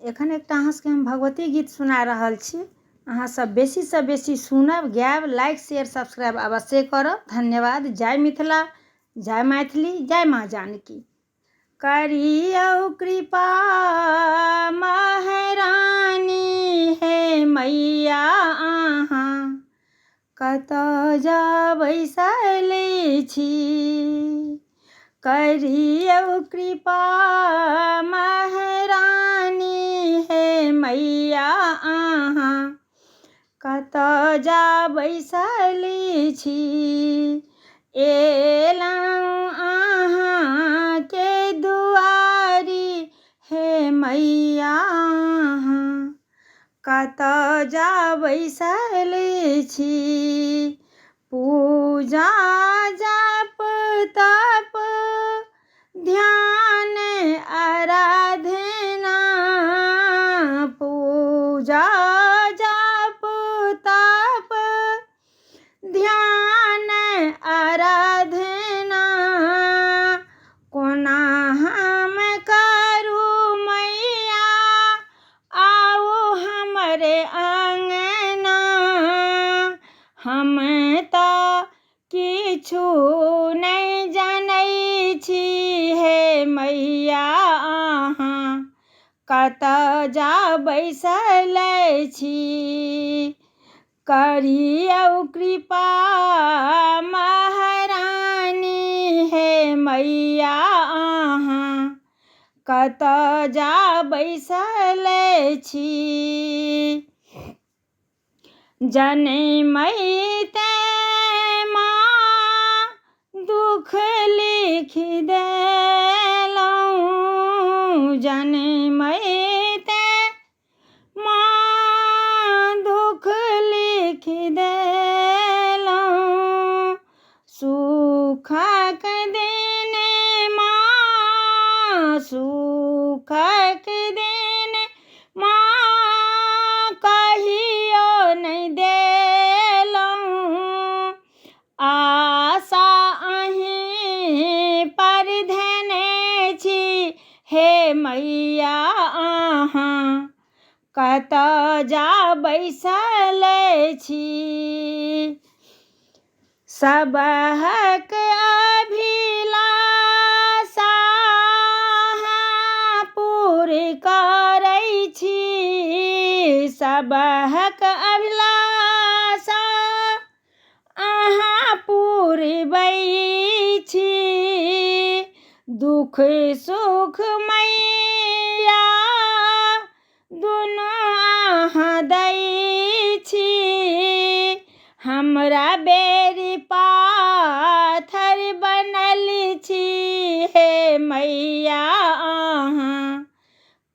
एखन एकटा अहाँ सबके हम भगवती गीत सुना रहल छी। अहाँ सब बेसी से बेसी सुनब, गायब, लाइक, शेयर, सब्सक्राइब अवश्य करब। धन्यवाद। जय मिथिला, जय मैथिली, जय माँ जानकी। करियौ कृपा महारानी हे मैया अहाँ कतऽ जा बैसल छी। करियौ कृपा महारानी हे मैया अहाँ कतऽ जा बैसल छी। एलहुँ अहाँके दुआरी हे मैया अहाँ कतऽ जा बैसल छी। पूजा जप तप ध्यान आराधना, पूजा जप तप ध्यान आराधना कोना हम करू मैया आओ हमरे अंगना। हम तऽ किछु नहि जानै छी हे मैया अहाँ कतऽ जा बैसल छी। करियौ कृपा महारानी हे मैया अहाँ कतऽ जा बैसल छी। जनमैते माँ दुख लिख देलहुँ। जनमैते माँ दुख लिख देलहुँ। सुखक दिन माँ, सुखक दिन माँ कहियो नहि देलहुँ। आशा अहीं पर धेने छी हे मैया अहाँ कतऽ जा बैसल छी। सबहक अभिलाषा अहाँ पूरा करै छी। सबहक अभिलाषा अहाँ पुरबै छी। दुख सुख मैया दुनू अहाँ दै छी। हमरा बेरी पाथर बनल छी हे मैया अहाँ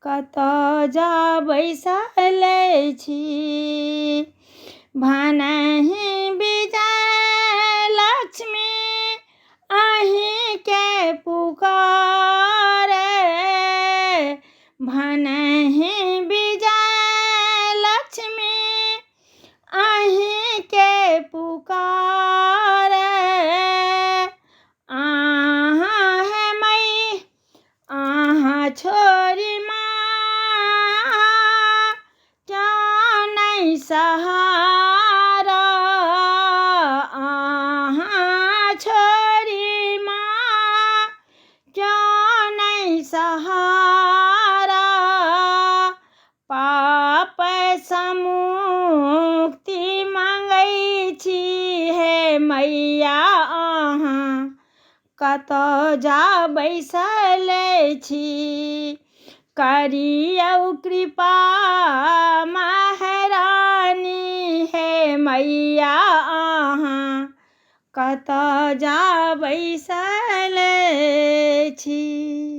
कतऽ जा बैसल छी। भनहि विजय लक्ष्मी अहींके पुकारे। भनहि विजय लक्ष्मी अहींके पुकारे। अहाँ है मई अहाँ छोरी माँ क्यों नहीं सहारा। अहाँ छोरी माँ क्यों नहीं सहारा। पाप समुक्ति मांगै छी हे मैया अहाँ कतऽ जा बैसल छी। करियौ कृपा महारानी हे मैया अहाँ कतऽ जा बैसल छी।